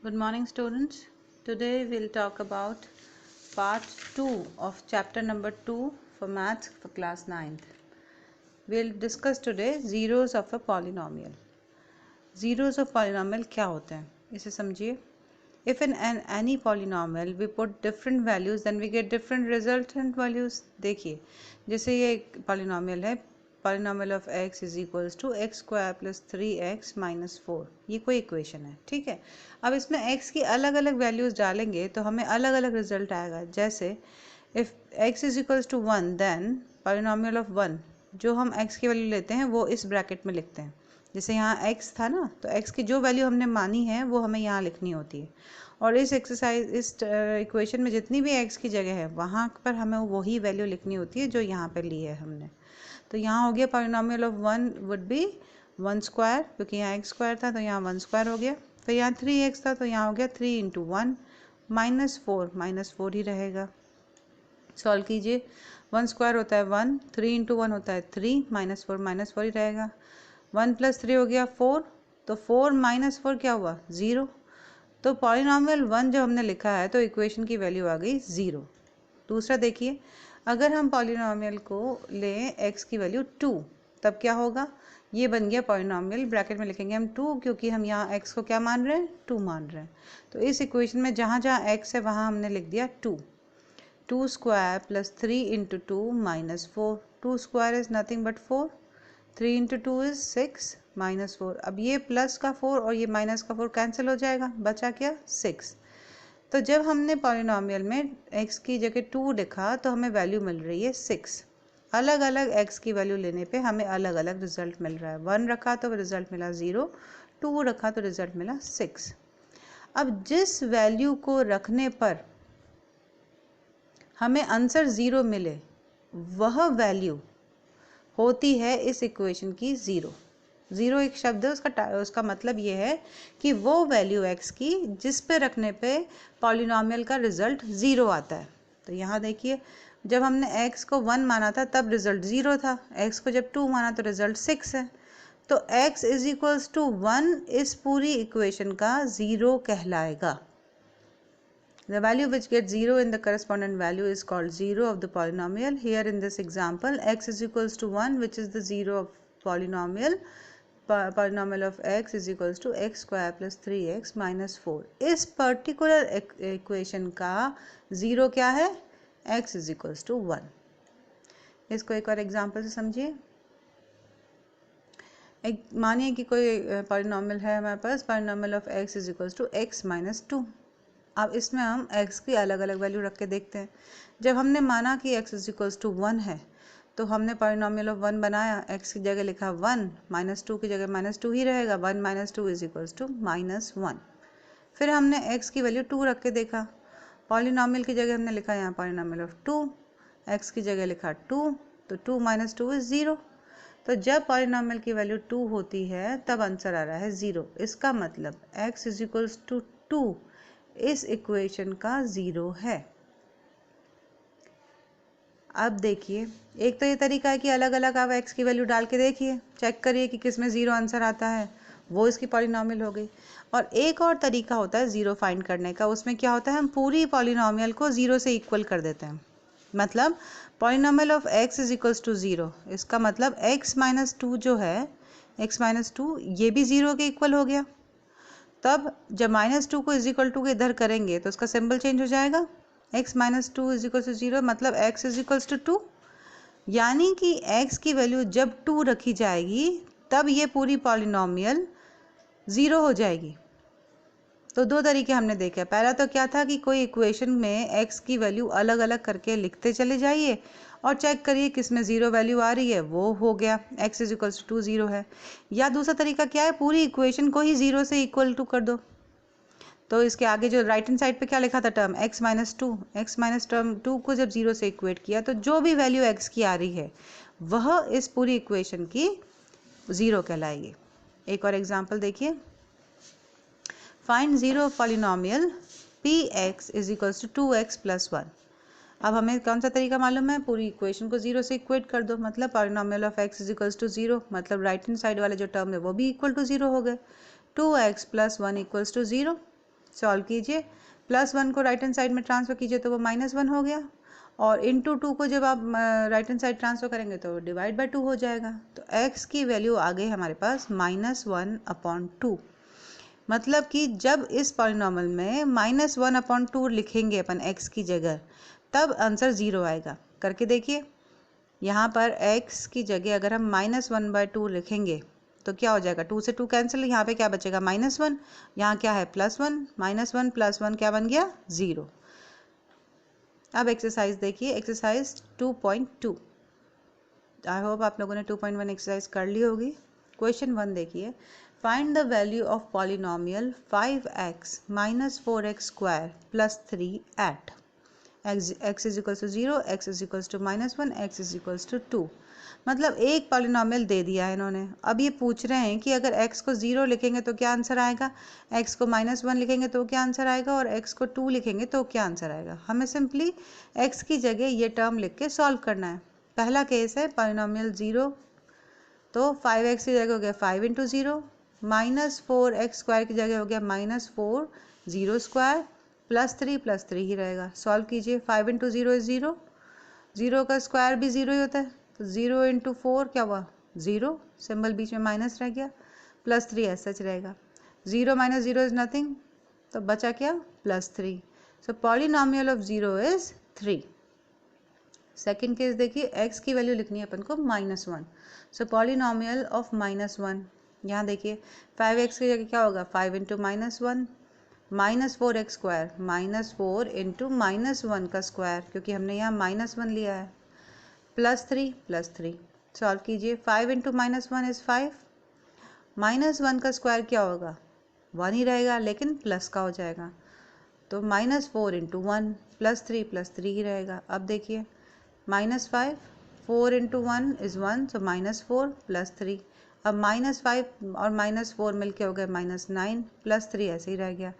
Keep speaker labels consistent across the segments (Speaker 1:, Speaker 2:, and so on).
Speaker 1: Good morning, students. Today we'll talk about part 2 of chapter number 2 for maths for class 9th. We'll discuss today zeros of a polynomial. Zeros of polynomial क्या होते हैं इसे समझिए. If in any polynomial we put different values then we get different resultant values. देखिए जैसे ये एक polynomial है, polynomial of x is equals to x square plus 3x minus 4. ये कोई इक्वेशन है, ठीक है. अब इसमें x की अलग अलग वैल्यूज डालेंगे तो हमें अलग अलग रिजल्ट आएगा. जैसे if x is equals to 1 then polynomial of 1, जो हम x की वैल्यू लेते हैं वो इस ब्रैकेट में लिखते हैं. जैसे यहाँ x था ना, तो x की जो वैल्यू हमने मानी है वो हमें यहाँ लिखनी होती है. और इस एक्सरसाइज इस इक्वेशन में जितनी भी x की जगह है वहाँ पर हमें वही वैल्यू लिखनी होती है जो यहाँ पर ली है हमने. तो यहाँ हो गया polynomial of 1 would be 1 square, क्योंकि यहाँ x स्क्वायर था तो यहाँ 1 स्क्वायर हो गया. फिर यहाँ 3x था तो यहाँ हो गया 3 इंटू 1 माइनस 4 ही रहेगा. सॉल्व कीजिए. 1 स्क्वायर होता है 1, 3 इंटू 1 होता है 3, माइनस 4 ही रहेगा. 1 प्लस 3 हो गया 4, तो 4 माइनस 4 क्या हुआ 0. तो पॉलिनोमियल 1 जो हमने लिखा है तो इक्वेशन की वैल्यू आ गई 0. दूसरा देखिए, अगर हम पॉलिनोमियल को लें x की वैल्यू 2 तब क्या होगा. ये बन गया पॉलिनोमियल, ब्रैकेट में लिखेंगे हम 2 क्योंकि हम यहाँ x को क्या मान रहे हैं 2 मान रहे हैं. तो इस इक्वेशन में जहाँ जहाँ x है वहाँ हमने लिख दिया 2. 2 square plus 3 into 2 minus 4. 2 square is nothing but 4. 3 into 2 is 6 minus 4. अब ये प्लस का 4 और ये माइनस का 4 कैंसिल हो जाएगा, बचा क्या 6. तो जब हमने पॉलिनोमियल में x की जगह 2 लिखा तो हमें वैल्यू मिल रही है 6. अलग अलग x की वैल्यू लेने पे हमें अलग अलग रिजल्ट मिल रहा है. 1 रखा तो रिजल्ट मिला 0, 2 रखा तो रिजल्ट मिला 6. अब जिस वैल्यू को रखने पर हमें आंसर 0 मिले वह वैल्यू होती है इस इक्वेशन की 0. 0 एक शब्द है, उसका मतलब ये है कि वो वैल्यू x की जिस पे रखने पे पॉलिनोमियल का रिजल्ट 0 आता है. तो यहाँ देखिए, जब हमने x को 1 माना था तब रिजल्ट 0 था, x को जब 2 माना तो रिजल्ट 6 है. तो x इज इक्वल्स टू 1 इस पूरी इक्वेशन का 0 कहलाएगा. The value which gets 0 in the correspondent value is called 0 of the polynomial. Here in this example, x is equals to 1, which is the 0 of polynomial. Polynomial of x is equals to x square plus 3x minus 4. इस particular equation का 0 क्या है, x is equals to 1. इसको एक और example से समझिए. मानिए कि कोई polynomial है हमारे पास, polynomial of x is equals to x minus 2. अब इसमें हम x की अलग अलग वैल्यू रख के देखते हैं. जब हमने माना कि x इज इक्वल्स टू 1 है तो हमने पॉलिनोमियल ऑफ 1 बनाया, x की जगह लिखा 1, माइनस 2 की जगह माइनस 2 ही रहेगा. 1 minus 2 is equals to minus 1. फिर हमने x की वैल्यू 2 रख के देखा. पॉलिनोमियल की जगह हमने लिखा यहाँ पॉलिनोमियल ऑफ 2, x की जगह लिखा 2, तो 2 माइनस 2 इज 0. तो जब पॉलिनोमियल की वैल्यू 2 होती है तब आंसर आ रहा है 0. इसका मतलब x इज इक्वल्स टू 2 इस इक्वेशन का 0 है. अब देखिए, एक तो ये तरीका है कि अलग अलग आप x की वैल्यू डाल के देखिए, चेक करिए कि किस में 0 आंसर आता है, वो इसकी पॉलिनोमियल हो गई. और एक और तरीका होता है 0 फाइंड करने का. उसमें क्या होता है, हम पूरी पॉलिनोमियल को 0 से इक्वल कर देते हैं. मतलब polynomial of x is equals to 0. इसका मतलब x माइनस 2 जो है, x माइनस 2 ये भी 0 के इक्वल हो गया. तब जब माइनस 2 को इज इक्वल टू के इधर करेंगे तो उसका सिंबल चेंज हो जाएगा. x minus 2 is equal to 0 मतलब x इज इक्वल्स टू 2. यानी कि x की वैल्यू जब 2 रखी जाएगी तब ये पूरी पॉलिनोमियल 0 हो जाएगी. तो दो तरीके हमने देखे. पहला तो क्या था कि कोई इक्वेशन में x की वैल्यू अलग अलग करके लिखते चले जाइए और चेक करिए किस में 0 वैल्यू आ रही है, वो हो गया x इज इक्वल्स टू 0 है. या दूसरा तरीका क्या है, पूरी इक्वेशन को ही 0 से इक्वल टू कर दो. तो इसके आगे जो राइट हैंड साइड पे क्या लिखा था term x minus 2, x minus term 2 को जब 0 से इक्वेट किया तो जो भी वैल्यू x की आ रही है वह इस पूरी इक्वेशन की 0 कहलाएगी. एक और एग्जाम्पल देखिए. Find 0 of polynomial px is equals to 2x plus 1. अब हमें कौन सा तरीका मालूम है, पूरी इक्वेशन को 0 से इक्वेट कर दो. मतलब polynomial of x is equals to 0, मतलब राइट हैंड साइड वाले जो टर्म है वो भी इक्वल टू 0 हो गए. 2x plus 1 equals to 0. Solve कीजिए, +1 को राइट हैंड साइड में ट्रांसफ़र कीजिए तो वो -1 हो गया, और इंटू 2 को जब आप राइट हैंड साइड ट्रांसफ़र करेंगे तो डिवाइड बाय 2 हो जाएगा। तो x की वैल्यू आ गई हमारे पास -1/2। मतलब कि जब इस पॉलिनॉमियल में -1/2 लिखेंगे अपन x की जगह, तब आंसर 0 आएगा। करके देखिए, यहाँ पर x की जगह अगर हम -1/2 लिखेंगे तो क्या हो जाएगा, 2 से 2 कैंसिल, यहाँ पे क्या बचेगा -1, यहाँ क्या है +1, -1 + 1 क्या बन गया 0। अब एक्सरसाइज देखिए, एक्सरसाइज 2.2। आई होप आप लोगों ने 2.1 एक्सरसाइज कर ली होगी। क्वेश्चन 1 देखिए, find the value of polynomial 5x - 4x² + 3 at x = 0, x = -1, x = 2। मतलब एक पॉलिनॉमियल दे दिया है इन्होंने। अब ये पूछ रहे हैं कि अगर x को 0 लिखेंगे तो क्या आंसर आएगा, x को -1 लिखेंगे तो क्या आंसर आएगा, और x को 2 लिखेंगे तो क्या आंसर आएगा। हमें सिंपली x की जगह ये टर्म लिख के सॉल्व करना है। पहला केस है पॉलिनॉमियल 0, तो 5x की जगह हो गया 5 × 0, -4x² की जगह हो गया -4 0² +3 ही रहेगा। सॉल्व कीजिए, 5 × 0 = 0, 0 का स्क्वायर भी 0 ही होता है, तो 0 × 4 क्या हुआ 0, सिंबल बीच में माइनस रह गया, +3 ऐसा सच रहेगा। 0 - 0 इज नथिंग, तो बचा क्या +3। So polynomial of 0 is 3। Second case देखिए, x की वैल्यू लिखनी है अपन को -1, सो पॉलिनॉमियल ऑफ -1। यहाँ देखिए 5x की जगह क्या होगा 5 × -1 -4x², -4 × -1 का स्क्वायर, क्योंकि हमने यहाँ -1 लिया है, +3 सॉल्व कीजिए, 5 × -1 इज 5, -1 का स्क्वायर क्या होगा 1 ही रहेगा, लेकिन प्लस का हो जाएगा, तो -4 × 1 +3 ही रहेगा। अब देखिए -5, 4 × 1 इज 1, सो -4 +3। अब -5 और -4 मिलके हो गए -9, +3 ऐसे ही रह गया,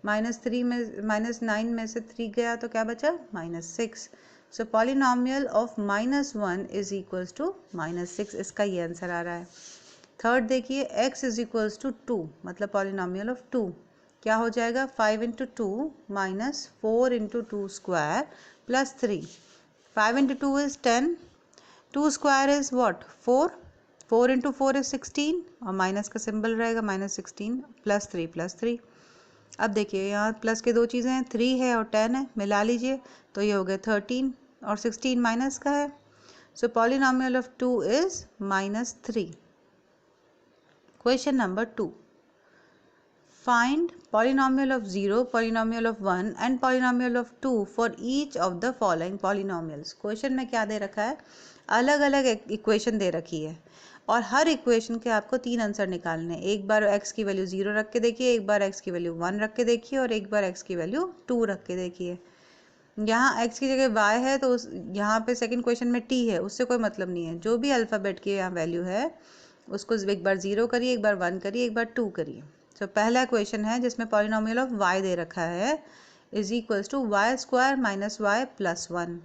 Speaker 1: -3 में -9 में से 3 गया तो क्या बचा -6। So polynomial of -1 is equals to -6, इसका ये आंसर आ रहा है। थर्ड देखिए, x = 2, मतलब पॉलिनॉमियल ऑफ 2 क्या हो जाएगा 5 × 2 - 4 × 2² +3। 5 × 2 is 10, 2² is what 4, 4 × 4 is 16, और माइनस का सिंबल रहेगा -16 +3। अब देखिए यहाँ प्लस के दो चीज़ें हैं, 3 है और 10 है, मिला लीजिए तो ये हो गया 13, और 16 माइनस का है, so polynomial of 2 is -3। Question number 2, find polynomial of 0, polynomial of 1 and polynomial of 2 for each of the following polynomials. क्वेश्चन में क्या दे रखा है, अलग अलग इक्वेशन दे रखी है, और हर इक्वेशन के आपको 3 आंसर निकालने हैं। एक बार x की वैल्यू 0 रख के देखिए, एक बार x की वैल्यू 1 रख के देखिए, और एक बार x की वैल्यू 2 रख के देखिए। यहाँ x की जगह y है, तो यहाँ पे सेकंड क्वेश्चन में t है, उससे कोई मतलब नहीं है। जो भी अल्फ़ाबेट की यहाँ वैल्यू है उसको एक बार 0 करिए, एक बार 1 करिए, एक बार 2 करिए। तो पहला क्वेश्चन है जिसमें पॉलिनॉमियल ऑफ y दे रखा है is equals to y² - y + 1।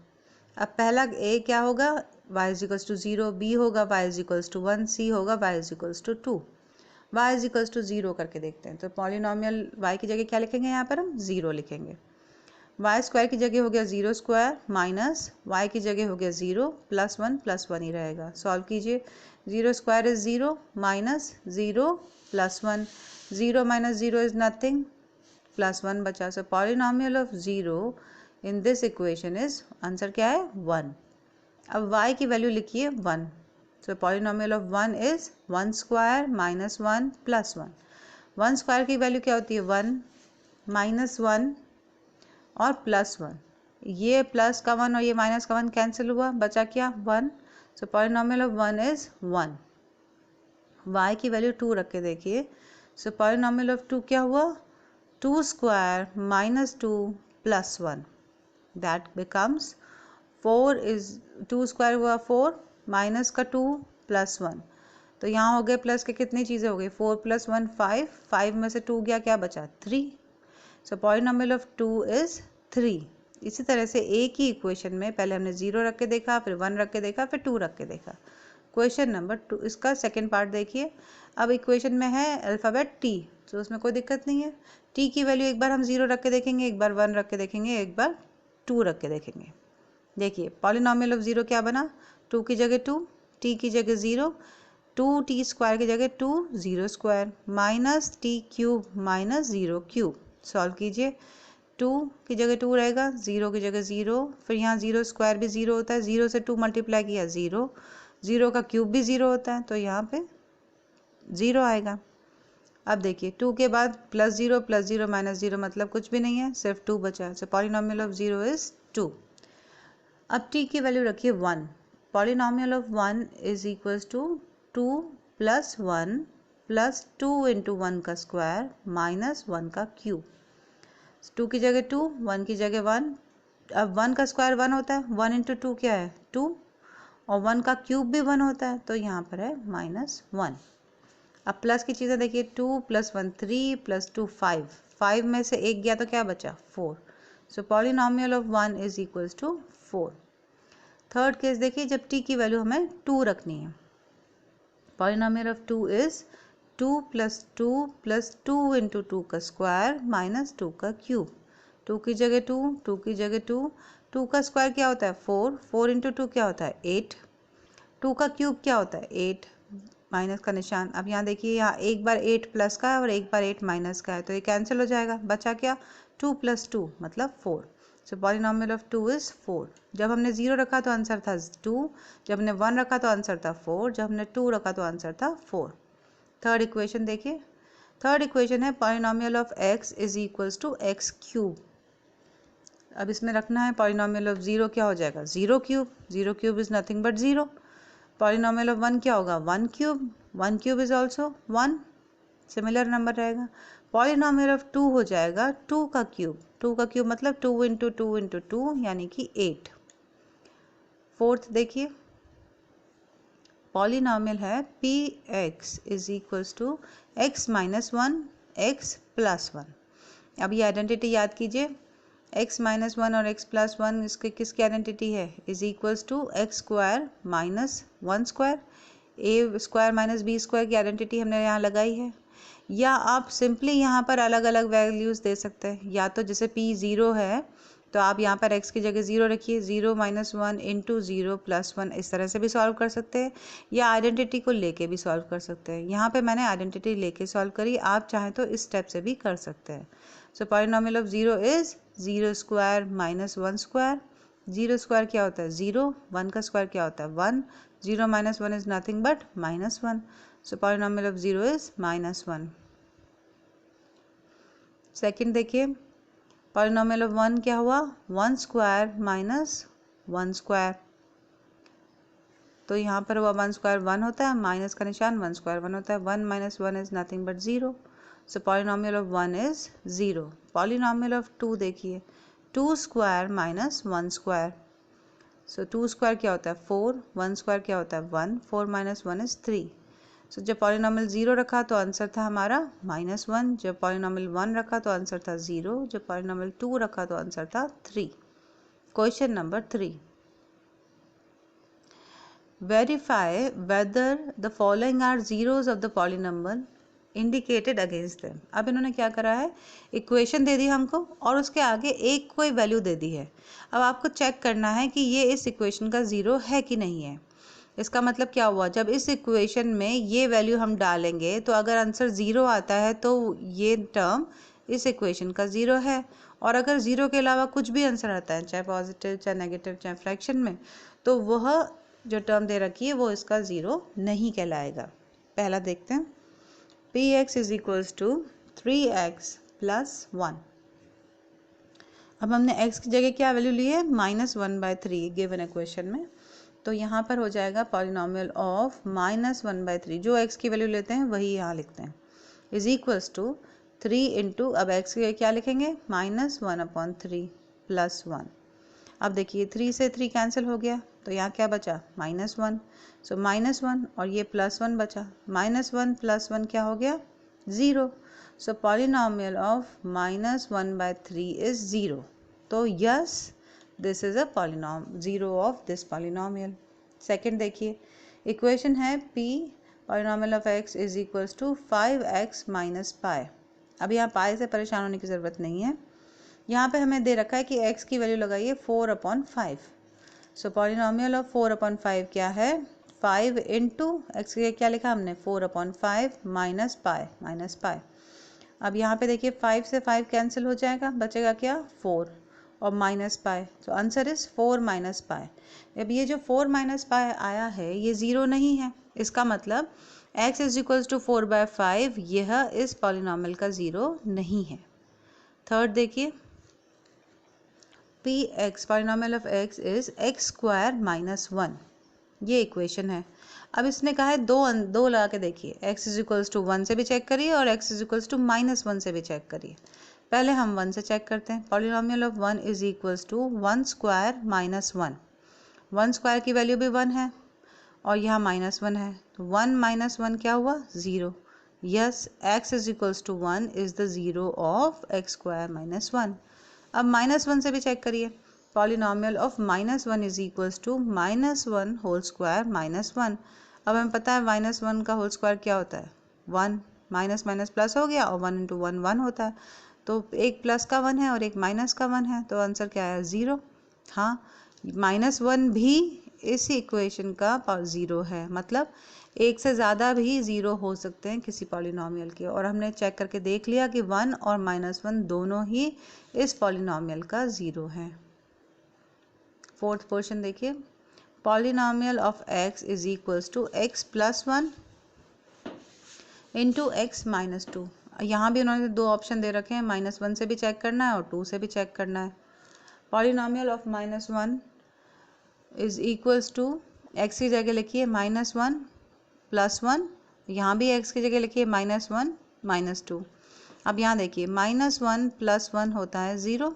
Speaker 1: अब पहला a क्या होगा, y = 0, b होगा y = 1, c होगा y = 2। y = 0 करके देखते हैं, तो पॉलिनॉमियल y की जगह क्या लिखेंगे, यहाँ पर हम 0 लिखेंगे। y² की जगह हो गया 0² माइनस y की जगह हो गया 0 +1 ही रहेगा। सॉल्व कीजिए, 0² इज 0 माइनस 0 +1, 0 - 0 इज नथिंग, +1 बचा। So polynomial of 0 in this equation is, answer क्या है 1। अब y की वैल्यू लिखिए 1, सो पॉलिनॉमियल ऑफ 1 इज 1² - 1 + 1। 1² की वैल्यू क्या होती है 1, -1 और +1, ये प्लस का 1 और ये माइनस का 1 कैंसिल हुआ, बचा क्या 1। सो पॉलिनॉमियल ऑफ 1 इज 1। y की वैल्यू 2 रख के देखिए, सो पॉलिनॉमियल ऑफ 2 क्या हुआ 2² - 2 + 1, दैट बिकम्स 4 इज 2² हुआ 4 माइनस का 2 + 1, तो यहाँ हो गए प्लस के कितनी चीज़ें हो गई 4 + 1 5, 5 में से 2 गया, क्या बचा 3। So polynomial of 2 is 3। इसी तरह से एक ही इक्वेशन में पहले हमने 0 रख के देखा, फिर 1 रख के देखा, फिर 2 रख के देखा। क्वेश्चन नंबर 2, इसका सेकेंड पार्ट देखिए। अब इक्वेशन में है अल्फ़ाबेट t, तो उसमें कोई दिक्कत नहीं है। t की वैल्यू एक बार हम 0 रख के देखेंगे, एक बार 1 रख के देखेंगे, एक बार 2 रख के देखेंगे। देखिए पॉलिनॉमियल ऑफ 0 क्या बना, 2 की जगह 2, t की जगह 0, 2t स्क्वायर की जगह 2, 0 square minus t cube minus 0 cube. Solve कीजिए, 2 की जगह 2 रहेगा, 0 की जगह 0, फिर यहाँ 0 स्क्वायर भी 0 होता है, 0 से 2 मल्टीप्लाई किया 0, 0 का क्यूब भी 0 होता है, तो यहाँ पे 0 आएगा। अब देखिए 2 के बाद +0 माइनस 0 मतलब कुछ भी नहीं है, सिर्फ 2 बचा। So polynomial of 0 is 2। अब t की वैल्यू रखिए 1। Polynomial of 1 is equals to 2 + 1 + 2 × 1 का स्क्वायर माइनस 1 का क्यूब। 2 की जगह 2, 1 की जगह 1। अब 1 का स्क्वायर 1 होता है, 1 × 2 क्या है 2, और 1 का क्यूब भी 1 होता है, तो यहाँ पर है -1। अब प्लस की चीज़ें देखिए, 2 + 1 3 + 2 5, 5 में से एक गया तो क्या बचा 4। So polynomial of 1 is equals to 4। Third case देखिए, जब t की वैल्यू हमें 2 रखनी है। पॉलिनॉमियल ऑफ 2 इज 2 + 2 + 2 × 2 का स्क्वायर माइनस 2 का क्यूब। 2 की जगह 2, 2 की जगह 2, 2 का स्क्वायर क्या होता है 4, 4 × 2 क्या होता है 8, 2 का क्यूब क्या होता है 8, माइनस का निशान। अब यहाँ देखिए, यहाँ एक बार 8 प्लस का है और एक बार 8 माइनस का है, तो ये कैंसिल हो जाएगा, बचा क्या 2 + 2 मतलब 4। So polynomial of 2 is 4। जब हमने 0 रखा तो आंसर था 2, जब हमने 1 रखा तो आंसर था 4, जब हमने 2 रखा तो आंसर था 4। थर्ड इक्वेशन देखिए, थर्ड इक्वेशन है polynomial of x is equals to x cube. अब इसमें रखना है पॉलिनॉमियल ऑफ 0 क्या हो जाएगा 0 cube, 0 cube is nothing but 0। Polynomial of 1 क्या होगा 1 cube, 1 cube is also 1, similar number रहेगा। पॉलिनॉमियल ऑफ 2 हो जाएगा 2 का क्यूब, 2 का क्यूब मतलब 2 × 2 × 2 यानी कि 8। फोर्थ देखिए, पॉलिनॉमियल है px is equals to x - 1 x + 1। अब ये आइडेंटिटी याद कीजिए, x - 1 और x + 1 इसके किसकी आइडेंटिटी है, is equals to x square minus 1 square, a square minus b square की आइडेंटिटी हमने यहाँ लगाई है। या आप सिंपली यहाँ पर अलग अलग वैल्यूज़ दे सकते हैं, या तो जैसे p 0 है तो आप यहाँ पर x की जगह 0 रखिए, 0 - 1 × 0 + 1, इस तरह से भी सॉल्व कर सकते हैं, या आइडेंटिटी को लेके भी सॉल्व कर सकते हैं। यहाँ पे मैंने आइडेंटिटी लेके सॉल्व करी, आप चाहें तो इस स्टेप से भी कर सकते हैं। So polynomial of 0 is 0 square minus 1 square. 0 square क्या होता है 0, 1 का स्क्वायर क्या होता है 1, 0 - 1 is nothing but -1। So polynomial of 0 is -1। Second देखिए, पॉलिनॉमियल ऑफ 1 क्या हुआ 1 स्क्वायर माइनस 1 स्क्वायर, तो यहाँ पर हुआ 1 स्क्वायर 1 होता है, माइनस का निशान 1 स्क्वायर 1 होता है, 1 - 1 is nothing but 0। So polynomial of 1 is 0। Polynomial of 2 देखिए, 2 स्क्वायर माइनस 1 स्क्वायर, सो 2 स्क्वायर क्या होता है 4, 1 स्क्वायर क्या होता है 1, 4 - 1 इज 3। सो जब पॉलिनॉमियल 0 रखा तो आंसर था हमारा -1, जब पॉलिनॉमियल 1 रखा तो आंसर था 0, जब पॉलिनॉमियल 2 रखा तो आंसर था 3। Question number 3, verify whether the following are zeros of the polynomial indicated against them। अब इन्होंने क्या करा है, इक्वेशन दे दी हमको और उसके आगे एक कोई वैल्यू दे दी है। अब आपको चेक करना है कि ये इस इक्वेशन का ज़ीरो है कि नहीं है। इसका मतलब क्या हुआ, जब इस इक्वेशन में ये वैल्यू हम डालेंगे तो अगर आंसर ज़ीरो आता है तो ये टर्म इस इक्वेशन का ज़ीरो है, और अगर ज़ीरो के अलावा कुछ भी आंसर आता है, चाहे पॉजिटिव चाहे नेगेटिव चाहे फ्रैक्शन में, तो वह जो टर्म दे रखी है वो इसका ज़ीरो नहीं कहलाएगा। पहला देखते हैं, px is equals to 3x + 1। अब हमने x की जगह क्या वैल्यू ली है -1/3 गिवन इक्वेशन में, तो यहाँ पर हो जाएगा पॉलिनॉमियल ऑफ -1/3, जो x की वैल्यू लेते हैं वही यहाँ लिखते हैं, इज इक्वल्स टू 3 × अब x की क्या लिखेंगे -1/3 + 1। अब देखिए 3 से 3 कैंसिल हो गया, तो यहाँ क्या बचा -1, सो -1 और ये +1 बचा, -1 + 1 क्या हो गया 0। So polynomial of -1/3 is 0। तो yes, this is a polynomial 0 of this polynomial. Second देखिए, इक्वेशन है p polynomial of x is equals to 5x - π। अब यहाँ पाई से परेशान होने की ज़रूरत नहीं है। यहाँ पे हमें दे रखा है कि x की वैल्यू लगाइए 4/5। सो पॉलिनोमियल ऑफ 4/5 क्या है, 5 इंटू एक्स के क्या लिखा हमने 4/5 माइनस पाई। अब यहाँ पे देखिए 5 से 5 कैंसिल हो जाएगा, बचेगा क्या 4 और माइनस पाई। तो आंसर इज 4 माइनस पाई। अब ये जो 4 माइनस पाई आया है ये ज़ीरो नहीं है, इसका मतलब x इज इक्वल्स टू 4/5 यह इस पॉलिनोमियल का ज़ीरो नहीं है। थर्ड देखिए, px polynomial of x is x square minus 1, ये इक्वेशन है। अब इसने कहा है दो लगा के देखिए, x इज इक्वल्स टू 1 से भी चेक करिए और x इज इक्वल्स टू -1 से भी चेक करिए। पहले हम 1 से चेक करते हैं। Polynomial of 1 is equals to 1 square minus 1। 1 square की वैल्यू भी 1 है और यहाँ -1 है, तो 1 माइनस 1 क्या हुआ 0। Yes, x is equals to 1 is the zero of x square minus 1। अब -1 से भी चेक करिए। Polynomial of -1 is equals to -1 whole square minus 1। अब हमें पता है -1 का होल स्क्वायर क्या होता है 1, माइनस माइनस प्लस हो गया और 1 इंटू 1 1 होता है। तो एक प्लस का 1 है और एक माइनस का 1 है, तो आंसर क्या है 0। हाँ, -1 भी इस इक्वेशन का 0 है, मतलब एक से ज़्यादा भी 0 हो सकते हैं किसी पॉलिनोमियल के। और हमने चेक करके देख लिया कि 1 और -1 दोनों ही इस पॉलिनोमियल का 0 है। फोर्थ क्वेश्चन देखिए, polynomial of x is equals to x plus 1 into X minus 2। यहाँ भी उन्होंने दो ऑप्शन दे रखे हैं, -1 से भी चेक करना है और 2 से भी चेक करना है। Polynomial of -1 is equals to x की जगह लिखिए -1 प्लस 1, यहाँ भी x की जगह लिखिए -1 माइनस 2। अब यहाँ देखिए -1 प्लस 1 होता है 0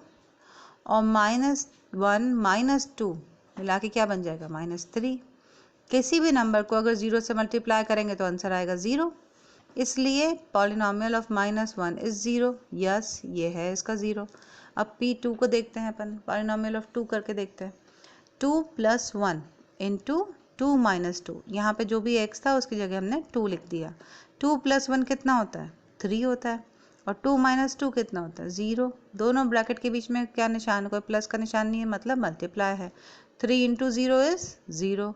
Speaker 1: और -1 माइनस 2 मिला के क्या बन जाएगा -3। किसी भी नंबर को अगर 0 से मल्टीप्लाई करेंगे तो आंसर आएगा 0, इसलिए पॉलिनोमियल ऑफ -1 इज 0। यस, ये है इसका 0। अब P2 को देखते हैं अपन, पॉलिनोमियल ऑफ 2 करके देखते हैं। 2 प्लस 1 इंटू 2 माइनस 2, यहाँ पे जो भी x था उसकी जगह हमने 2 लिख दिया। 2 प्लस 1 कितना होता है 3 होता है और 2 माइनस 2 कितना होता है 0। दोनों ब्रैकेट के बीच में क्या निशान, कोई प्लस का निशान नहीं है, मतलब मल्टीप्लाई है। 3 इंटू 0 इज 0।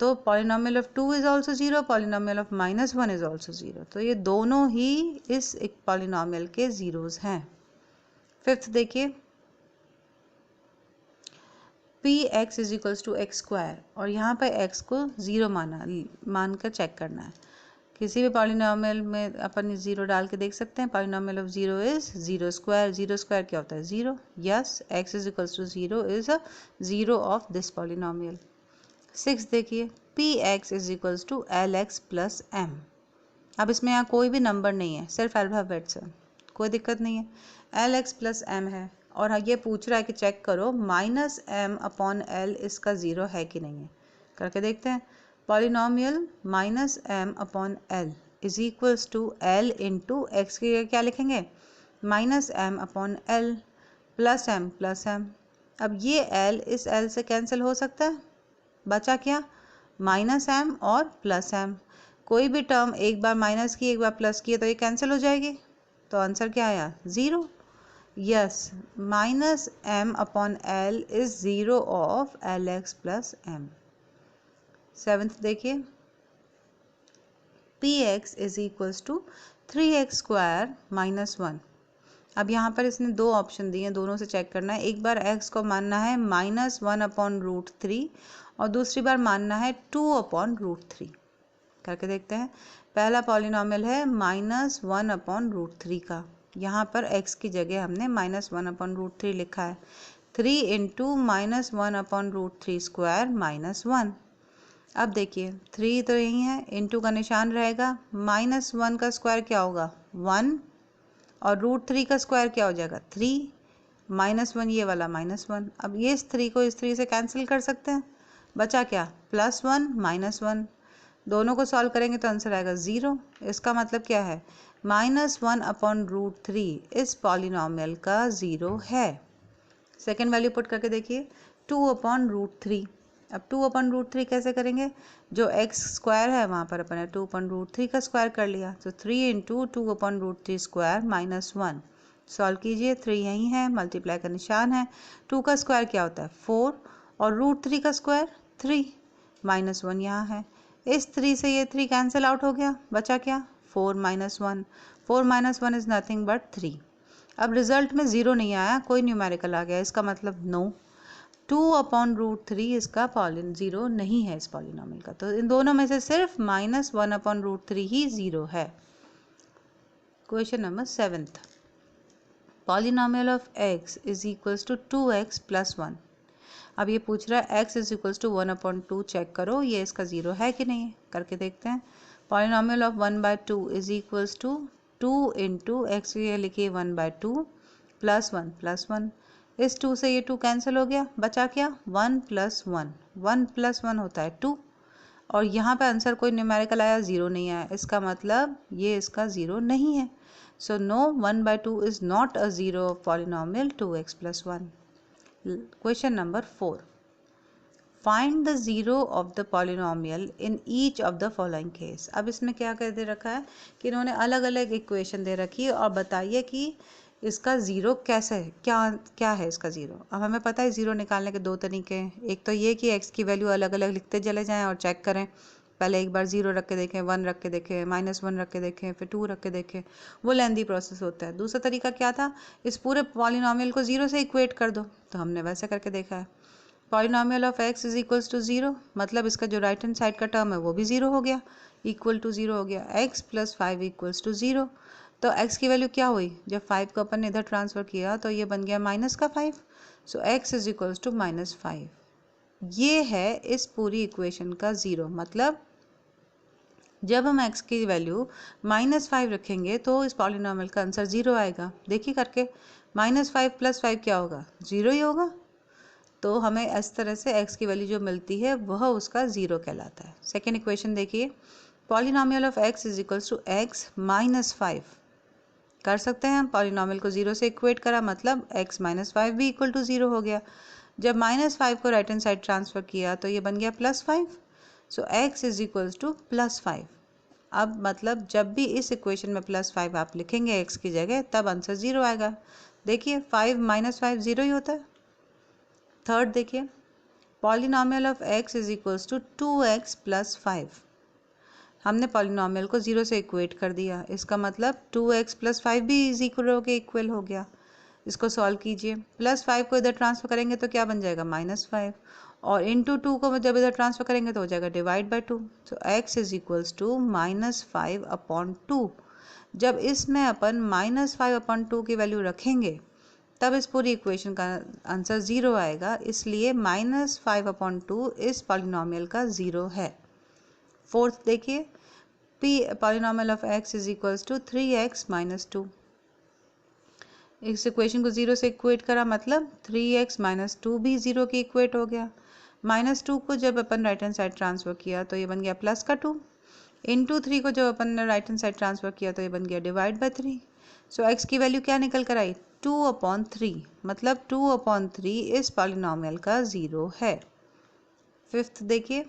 Speaker 1: तो polynomial of 2 is also 0, polynomial of -1 is also 0। तो ये दोनों ही इस एक पॉलिनोमियल के ज़ीरोज़ हैं। फिफ्थ देखिए, px is equals to X square और यहाँ पर x को 0 मानकर चेक करना है। किसी भी पॉलिनोमियल में अपन 0 डाल के देख सकते हैं। Polynomial of 0 is 0 square. 0 square क्या होता है 0। Yes, x is equals to 0 is a 0 of this polynomial. 6 देखिए, px is equals to lx plus m। अब इसमें यहाँ कोई भी नंबर नहीं है, सिर्फ अल्फ़ाबेट्स है, कोई दिक्कत नहीं है। lx प्लस m है और ये पूछ रहा है कि चेक करो -m/l इसका 0 है कि नहीं है, करके देखते हैं। Polynomial -m/l is equals to l into X की क्या लिखेंगे -m/l प्लस m। अब ये l इस l से कैंसिल हो सकता है, बचा क्या -m और प्लस m। कोई भी टर्म एक बार माइनस की एक बार प्लस की है तो ये कैंसिल हो जाएगी, तो आंसर क्या आया 0। Yes, -m/l is 0 of lx plus m। Seventh देखिए, px is equals to 3x square minus 1। अब यहाँ पर इसने दो ऑप्शन दिए हैं, दोनों से चेक करना है। एक बार x को मानना है -1/√3 और दूसरी बार मानना है 2/√3, करके देखते हैं। पहला पॉलिनोमियल है -1/√3 का, यहाँ पर x की जगह हमने -1/√3 लिखा है। 3 इंटू -1/√3 स्क्वायर -1। अब देखिए 3 तो यही है, इंटू का निशान रहेगा, -1 का स्क्वायर क्या होगा 1 और √3 का स्क्वायर क्या हो जाएगा 3, -1 ये वाला -1। अब ये इस 3 को इस 3 से कैंसिल कर सकते हैं, बचा क्या +1 -1। दोनों को सॉल्व करेंगे तो आंसर आएगा 0। इसका मतलब क्या है -1/√3 इस पॉलिनोमियल का 0 है। सेकेंड वैल्यू पुट करके देखिए 2/√3। अब 2/√3 कैसे करेंगे, जो x स्क्वायर है वहाँ पर अपन ने 2/√3 का स्क्वायर कर लिया, तो 3 × 2/√3 स्क्वायर -1। सॉल्व कीजिए, 3 यहीं है, मल्टीप्लाई का निशान है, 2 का स्क्वायर क्या होता है 4 और √3 का स्क्वायर 3, -1 यहाँ है, इस 3 से ये 3 कैंसिल आउट हो गया, बचा क्या 4 - 1, 4 - 1 इज़ नथिंग बट 3। अब रिजल्ट में 0 नहीं आया, कोई न्यूमेरिकल आ गया, इसका मतलब नो, 2/√3 इसका ज़ीरो नहीं है इस पॉलिनॉमियल का, तो इन दोनों में से सिर्फ -1/√3 ही ज़ीरो है। Question number 7th, polynomial of x is equals to 2x + 1। अब ये पूछ रहा है x is equals to 1/2, check करो ये इसका ज़ीरो है कि नहीं है, करके देखते हैं। Polynomial of 1/2 is equals to 2 × x, ये लिखिए 1/2 + 1 + 1, इस 2 से ये 2 कैंसिल हो गया, बचा क्या 1 + 1, 1 + 1 होता है 2, और यहाँ पे आंसर कोई न्यूमेरिकल आया, 0 नहीं आया, इसका मतलब ये इसका 0 नहीं है। So no, 1/2 is not a zero of polynomial 2x + 1। Question number 4, find the zero of the polynomial in each of the following case. अब इसमें क्या कर दे रखा है कि इन्होंने अलग अलग इक्वेशन दे रखी है और बताइए कि इसका ज़ीरो कैसे है, क्या है इसका ज़ीरो। अब हमें पता है ज़ीरो निकालने के दो तरीके हैं, एक तो ये कि x की वैल्यू अलग अलग लिखते चले जाएं और चेक करें, पहले एक बार 0 रख के देखें, 1 रख के देखें, -1 रख के देखें, फिर 2 रख के देखें, वो लेंदी प्रोसेस होता है। दूसरा तरीका क्या था, इस पूरे पॉलिनॉमियल को 0 से इक्वेट कर दो, तो हमने वैसे करके देखा है। Polynomial of x is equals to 0, मतलब इसका जो राइट हैंड साइड का टर्म है वो भी 0 हो गया, इक्वल टू 0 हो गया, x + 5 इक्वल्स टू 0। तो x की वैल्यू क्या हुई, जब 5 को अपन ने इधर ट्रांसफ़र किया तो ये बन गया -5, सो x इज इक्वल्स टू -5। ये है इस पूरी इक्वेशन का ज़ीरो, मतलब जब हम x की वैल्यू -5 रखेंगे तो इस पॉलिनॉमियल का आंसर 0 आएगा। देखिए करके, -5 + 5 क्या होगा, 0 ही होगा। तो हमें इस तरह से x की वैल्यू जो मिलती है वह उसका ज़ीरो कहलाता है। सेकेंड इक्वेशन देखिए, polynomial of x is equals to x - 5। कर सकते हैं हम, पॉलिनॉमियल को 0 से इक्वेट करा, मतलब x - 5 भी इक्वल टू 0 हो गया। जब -5 को राइट हैंड साइड ट्रांसफ़र किया तो ये बन गया +5, सो x इज इक्वल्स टू +5। अब मतलब जब भी इस इक्वेशन में +5 आप लिखेंगे x की जगह, तब आंसर 0 आएगा। देखिए 5 - 5 0 ही होता है। थर्ड देखिए, polynomial of x is equals to 2x + 5। हमने पॉलिनॉमियल को 0 से इक्वेट कर दिया, इसका मतलब 2x + 5 भी इक्वल हो गया। इसको सॉल्व कीजिए, +5 को इधर ट्रांसफ़र करेंगे तो क्या बन जाएगा -5, और इंटू 2 को जब इधर ट्रांसफ़र करेंगे तो हो जाएगा /2। तो x इज इक्वल्स टू -5/2। जब इसमें अपन -5/2 की वैल्यू रखेंगे तब इस पूरी इक्वेशन का आंसर 0 आएगा, इसलिए -5/2 इस पॉलिनॉमियल का 0 है। फोर्थ देखिए, polynomial of x is equals to 3x - 2। इस इक्वेशन को 0 से इक्वेट करा, मतलब 3x - 2 भी 0 की इक्वेट हो गया। -2 को जब अपन राइट हैंड साइड ट्रांसफ़र किया तो ये बन गया +2, इंटू 3 को जब अपन ने राइट हैंड साइड ट्रांसफ़र किया तो ये बन गया /3। सो x की वैल्यू क्या निकल कर आई, 2/3, मतलब 2/3 इस पॉलिनॉमियल का 0 है। फिफ्थ देखिए,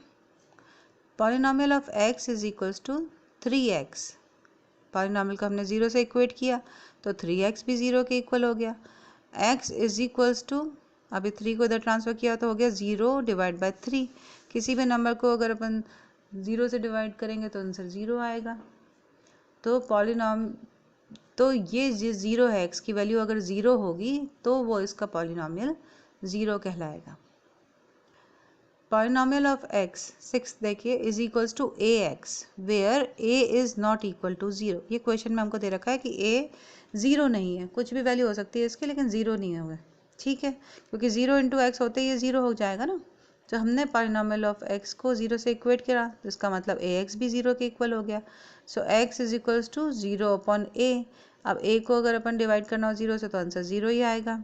Speaker 1: polynomial of x is equals to 3x। Polynomial को हमने 0 से इक्वेट किया तो 3x भी 0 के इक्वल हो गया। x इज इक्वल्स टू, अभी 3 को इधर ट्रांसफ़र किया तो हो गया 0/3। किसी भी नंबर को अगर अपन 0 से डिवाइड करेंगे तो आंसर 0 आएगा। तो ये 0 है, x की वैल्यू अगर 0 होगी तो वो इसका पॉलिनॉमियल 0 कहलाएगा। पॉलिनॉमियल ऑफ x, 6 देखिए, is equals to ax where a is not equal to 0। ये क्वेश्चन में हमको दे रखा है कि a 0 नहीं है, कुछ भी वैल्यू हो सकती है इसकी, लेकिन 0 नहीं होगा। ठीक है, क्योंकि 0 × x होते ही ये 0 हो जाएगा ना। तो हमने पॉलिनॉमियल ऑफ x को 0 से इक्वेट करा, तो इसका मतलब ax भी 0 के इक्वल हो गया। So x is equals to 0/a। अब a को अगर अपन डिवाइड करना हो 0 से तो आंसर 0 ही आएगा।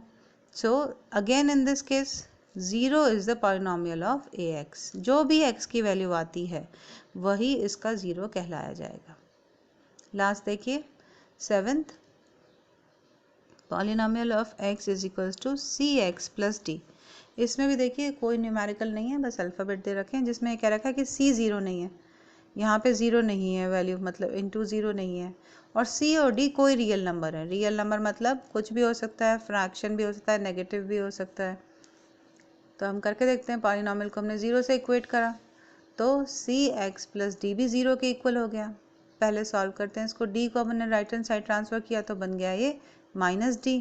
Speaker 1: So again in this case 0 is the polynomial of ax। जो भी x की वैल्यू आती है वही इसका 0 कहलाया जाएगा। लास्ट देखिए, 7th, polynomial of x is equals to cx + d। इसमें भी देखिए कोई न्यूमेरिकल नहीं है, बस अल्फ़ाबेट दे रखे हैं, जिसमें कह रखा है कि C 0 नहीं है, यहाँ पे 0 नहीं है वैल्यू, मतलब इंटू 0 नहीं है। और C और D कोई रियल नंबर है। रियल नंबर मतलब कुछ भी हो सकता है, फ्रैक्शन भी हो सकता है, नेगेटिव भी हो सकता है। तो हम करके देखते हैं। पॉलिनॉमियल को हमने 0 से इक्वेट करा तो CX प्लस डी भी 0 के इक्वल हो गया। पहले सॉल्व करते हैं इसको। D को हमने राइट हैंड साइड ट्रांसफ़र किया तो बन गया ये -D,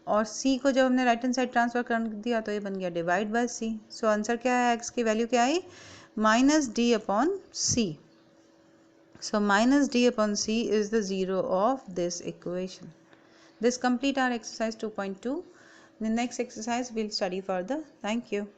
Speaker 1: और C को जब हमने राइट हैंड साइड ट्रांसफ़र कर दिया तो ये बन गया divide by C। So answer क्या है, X की वैल्यू क्या आई, -D/C. So -D/C is the zero of this equation. This complete our exercise 2.2. The next exercise we'll study further. Thank you.